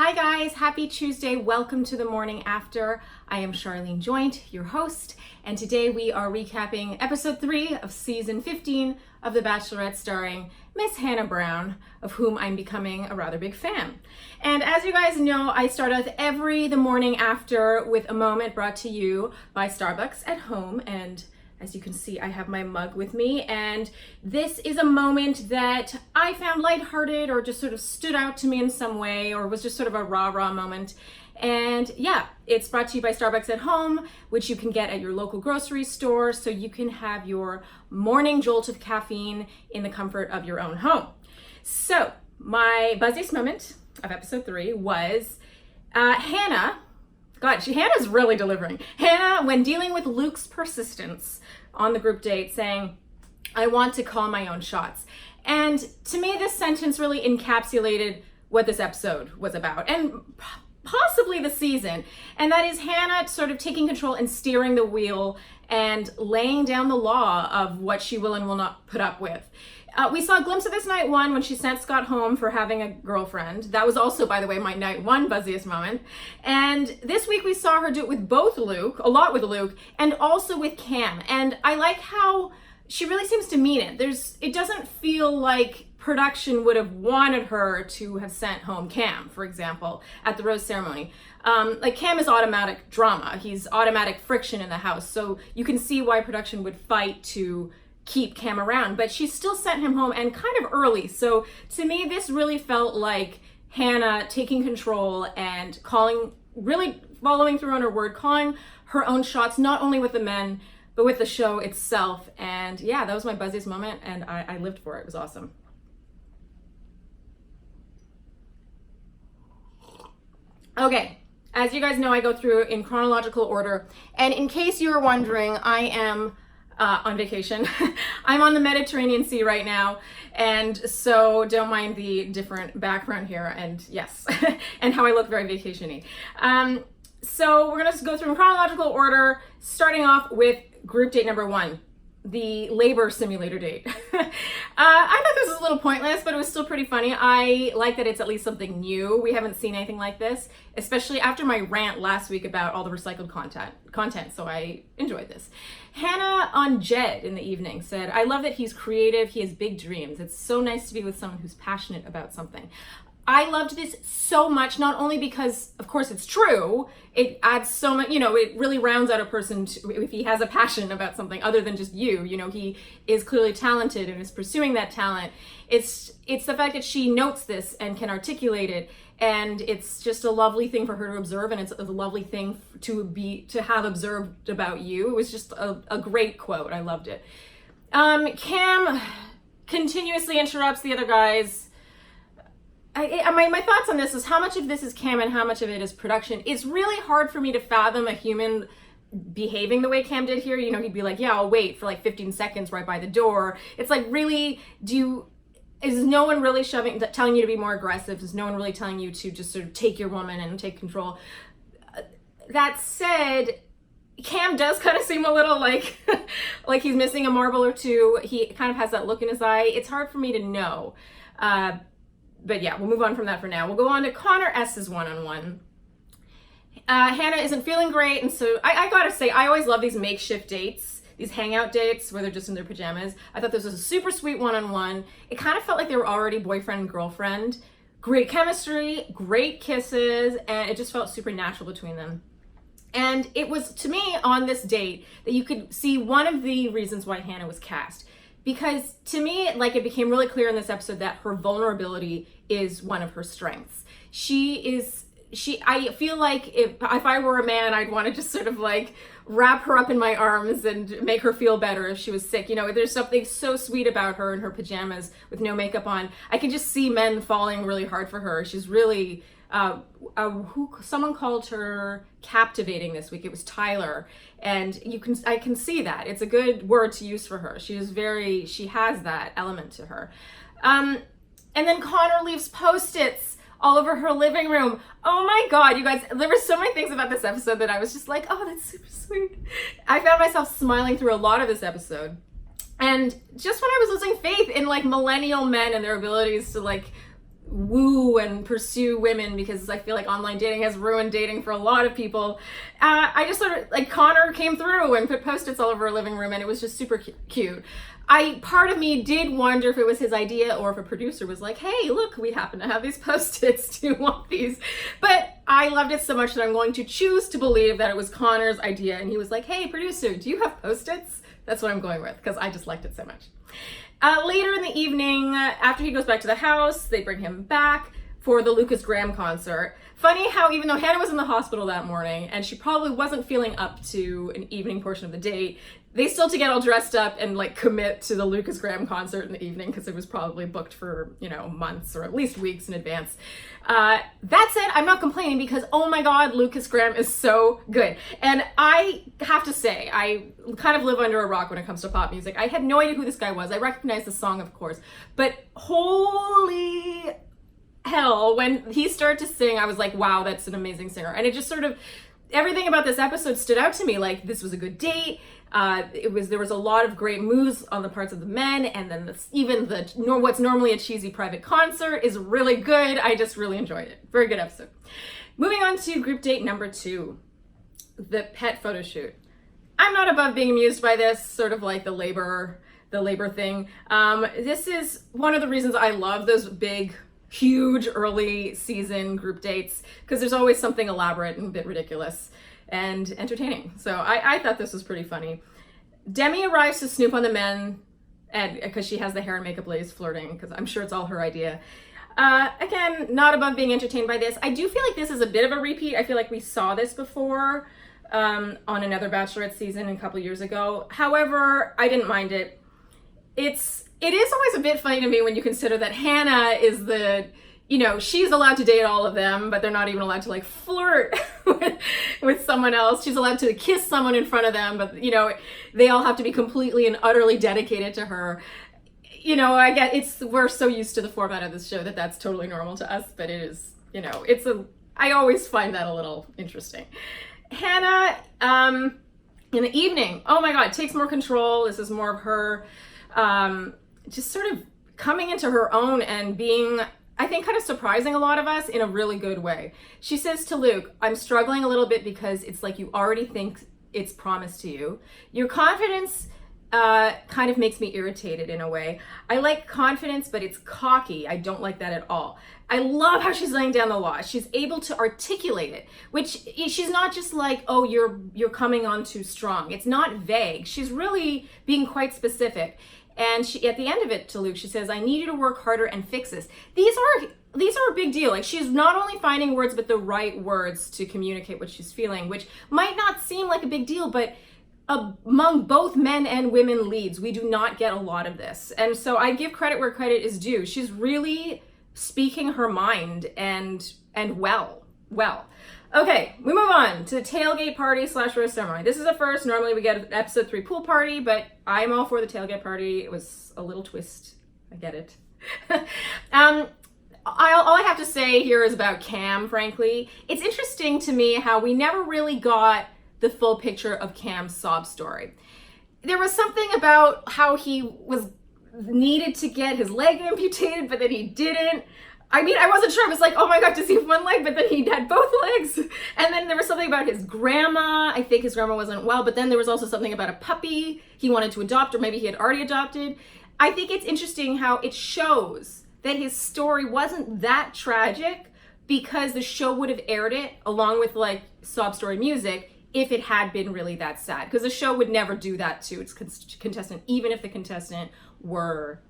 Hi guys, happy Tuesday. Welcome to the morning after. I am Sharleen Joynt, your host, and today we are recapping episode 3 of season 15 of The Bachelorette starring Miss Hannah Brown, of whom I'm becoming a rather big fan. And as you guys know, I start out the morning after with a moment brought to you by Starbucks at home, and as you can see, I have my mug with me, and this is a moment that I found lighthearted or just sort of stood out to me in some way, or was just sort of a rah-rah moment. And yeah, it's brought to you by Starbucks at home, which you can get at your local grocery store, so you can have your morning jolt of caffeine in the comfort of your own home. So my buzziest moment of episode 3 was Hannah. God, Hannah's really delivering. Hannah, when dealing with Luke's persistence on the group date, saying, I want to call my own shots. And to me, this sentence really encapsulated what this episode was about, and possibly the season. And that is Hannah sort of taking control and steering the wheel and laying down the law of what she will and will not put up with. We saw a glimpse of this night 1 when she sent Scott home for having a girlfriend. That was also, by the way, my night 1 buzziest moment. And this week we saw her do it with a lot with Luke, and also with Cam. And I like how she really seems to mean it. It doesn't feel like production would have wanted her to have sent home Cam, for example, at the rose ceremony. Like Cam is automatic drama. He's automatic friction in the house. So you can see why production would fight to keep Cam around, but she still sent him home, and kind of early. So to me, this really felt like Hannah taking control and really following through on her word, calling her own shots, not only with the men, but with the show itself. And yeah, that was my buzziest moment, and I lived for it. It was awesome. Okay, as you guys know, I go through in chronological order, and in case you were wondering, I am on vacation. I'm on the Mediterranean Sea right now, and so don't mind the different background here, and yes, and how I look very vacation-y. So we're gonna go through in chronological order, starting off with group date number 1, the labor simulator date. I thought this was a little pointless, but it was still pretty funny. I like that it's at least something new. We haven't seen anything like this, especially after my rant last week about all the recycled content, so I enjoyed this. Hannah on Jed in the evening said, I love that he's creative, he has big dreams. It's so nice to be with someone who's passionate about something. I loved this so much, not only because, of course, it's true, it adds so much, it really rounds out a person if he has a passion about something other than just he is clearly talented and is pursuing that talent. It's the fact that she notes this and can articulate it, and it's just a lovely thing for her to observe, and it's a lovely thing to have observed about you. It was just a great quote. I loved it. Cam continuously interrupts the other guys. My thoughts on this is how much of this is Cam and how much of it is production. It's really hard for me to fathom a human behaving the way Cam did here. He'd be like, yeah, I'll wait for like 15 seconds right by the door. It's like, really, is no one really telling you to be more aggressive? Is no one really telling you to just sort of take your woman and take control? That said, Cam does kind of seem a little like he's missing a marble or two. He kind of has that look in his eye. It's hard for me to know. But yeah, we'll move on from that for now. We'll go on to Connor S's one-on-one. Hannah isn't feeling great, and so I gotta say, I always love these makeshift dates, these hangout dates where they're just in their pajamas. I thought this was a super sweet one-on-one. It kind of felt like they were already boyfriend and girlfriend. Great chemistry, great kisses, and it just felt super natural between them. And it was, to me, on this date, that you could see one of the reasons why Hannah was cast. Because to me, it became really clear in this episode that her vulnerability is one of her strengths. I feel like if I were a man, I'd want to just sort of wrap her up in my arms and make her feel better if she was sick. There's something so sweet about her in her pajamas with no makeup on. I can just see men falling really hard for her. She's really, someone called her captivating this week. It was Tyler. And I can see that. It's a good word to use for her. She has that element to her. And then Connor leaves Post-its all over her living room. Oh my God, you guys, there were so many things about this episode that I was just like, oh, that's super sweet. I found myself smiling through a lot of this episode. And just when I was losing faith in millennial men and their abilities to woo and pursue women, because I feel like online dating has ruined dating for a lot of people. I just sort of, like, Connor came through and put Post-its all over her living room, and it was just super cute. Part of me did wonder if it was his idea or if a producer was like, hey, look, we happen to have these Post-its, do you want these? But I loved it so much that I'm going to choose to believe that it was Connor's idea, and he was like, hey, producer, do you have Post-its? That's what I'm going with, because I just liked it so much. Later in the evening, after he goes back to the house, they bring him back for the Lucas Graham concert. Funny how even though Hannah was in the hospital that morning and she probably wasn't feeling up to an evening portion of the date, they still had to get all dressed up and like commit to the Lucas Graham concert in the evening, because it was probably booked for, you know, months or at least weeks in advance. That said, I'm not complaining, because oh my God, Lucas Graham is so good. And I have to say, I kind of live under a rock when it comes to pop music. I had no idea who this guy was. I recognized the song, of course, but holy hell, when he started to sing, I was like, wow, that's an amazing singer. And it just sort of, everything about this episode stood out to me. Like, this was a good date. There was a lot of great moves on the parts of the men, and then what's normally a cheesy private concert is really good. I just really enjoyed it. Very good episode. Moving on to group date number 2, the pet photo shoot. I'm not above being amused by this, sort of like the labor thing. This is one of the reasons I love those big, huge early season group dates, because there's always something elaborate and a bit ridiculous and entertaining. So I thought this was pretty funny. Demi arrives to snoop on the men, and because she has the hair and makeup ladies flirting, because I'm sure it's all her idea. Again, not above being entertained by this. I do feel like this is a bit of a repeat. I feel like we saw this before on another Bachelorette season a couple years ago. However, I didn't mind it. It is always a bit funny to me when you consider that Hannah is she's allowed to date all of them, but they're not even allowed to like flirt with someone else. She's allowed to kiss someone in front of them, but they all have to be completely and utterly dedicated to her. I get we're so used to the format of this show that that's totally normal to us, but it is, I always find that a little interesting. Hannah, in the evening, oh my God, takes more control. This is more of her, just sort of coming into her own and being, I think, kind of surprising a lot of us in a really good way. She says to Luke, I'm struggling a little bit because it's like you already think it's promised to you. Your confidence kind of makes me irritated in a way. I like confidence, but it's cocky. I don't like that at all. I love how she's laying down the law. She's able to articulate it, which she's not just like, oh, you're coming on too strong. It's not vague. She's really being quite specific. And she, at the end of it to Luke, she says, I need you to work harder and fix this. These are a big deal. Like, she's not only finding words, but the right words to communicate what she's feeling, which might not seem like a big deal, but among both men and women leads, we do not get a lot of this. And so I give credit where credit is due. She's really speaking her mind and well. Okay, we move on to the tailgate party / rose ceremony. This is a first. Normally we get an episode 3 pool party, but I'm all for the tailgate party. It was a little twist. I get it. All I have to say here is about Cam, frankly. It's interesting to me how we never really got the full picture of Cam's sob story. There was something about how he was needed to get his leg amputated, but then he didn't. I mean, I wasn't sure. I was like, oh my God, does he have one leg? But then he had both legs. And then there was something about his grandma. I think his grandma wasn't well, but then there was also something about a puppy he wanted to adopt, or maybe he had already adopted. I think it's interesting how it shows that his story wasn't that tragic, because the show would have aired it along with like sob story music if it had been really that sad. Because the show would never do that to its contestant, even if the contestant were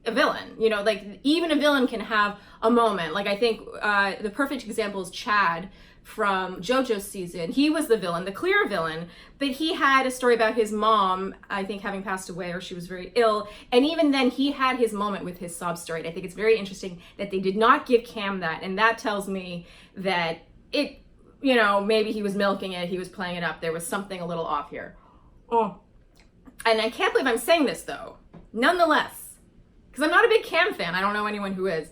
a villain. Like, even a villain can have a moment. Like, I think the perfect example is Chad from JoJo's season. He was the villain, the clear villain, but he had a story about his mom, I think, having passed away, or she was very ill. And even then, he had his moment with his sob story. And I think it's very interesting that they did not give Cam that. And that tells me that it, maybe he was milking it, he was playing it up. There was something a little off here. Oh. And I can't believe I'm saying this, though. Nonetheless, because I'm not a big Cam fan. I don't know anyone who is.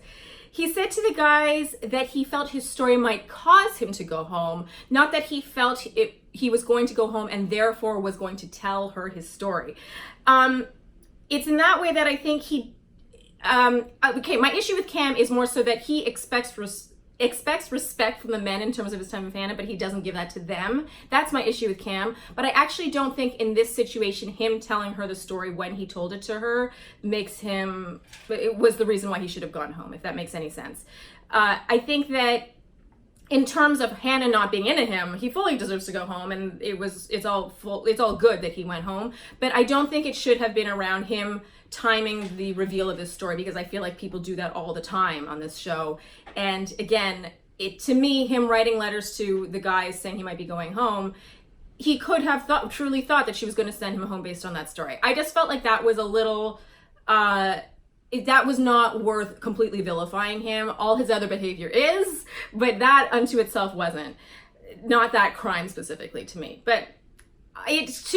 He said to the guys that he felt his story might cause him to go home, not that he felt he was going to go home and therefore was going to tell her his story. It's in that way that I think Okay, my issue with Cam is more so that he expects respect from the men in terms of his time with Hannah, but he doesn't give that to them. That's my issue with Cam. But I actually don't think in this situation, him telling her the story when he told it to her it was the reason why he should have gone home, if that makes any sense. I think that in terms of Hannah not being into him, he fully deserves to go home, and it's all good that he went home. But I don't think it should have been around him timing the reveal of this story, because I feel like people do that all the time on this show. And again, to me, him writing letters to the guys saying he might be going home, he could have truly thought that she was going to send him home based on that story. I just felt like that was a little, that was not worth completely vilifying him. All his other behavior is, but that unto itself wasn't. Not that crime specifically to me. But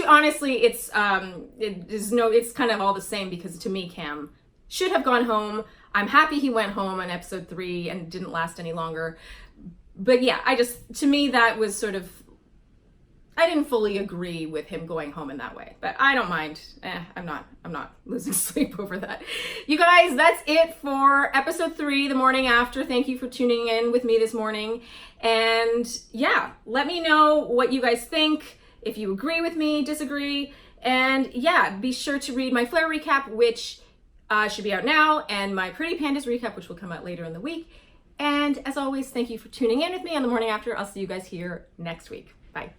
honestly, it's kind of all the same, because to me, Cam should have gone home. I'm happy he went home on episode 3 and didn't last any longer. But yeah, to me, that was sort of, I didn't fully agree with him going home in that way, but I don't mind. I'm not losing sleep over that. You guys, that's it for episode 3, the morning after. Thank you for tuning in with me this morning. And yeah, let me know what you guys think, if you agree with me, disagree. And yeah, be sure to read my Flare recap, which should be out now, and my Pretty Pandas recap, which will come out later in the week. And as always, thank you for tuning in with me on the morning after. I'll see you guys here next week. Bye.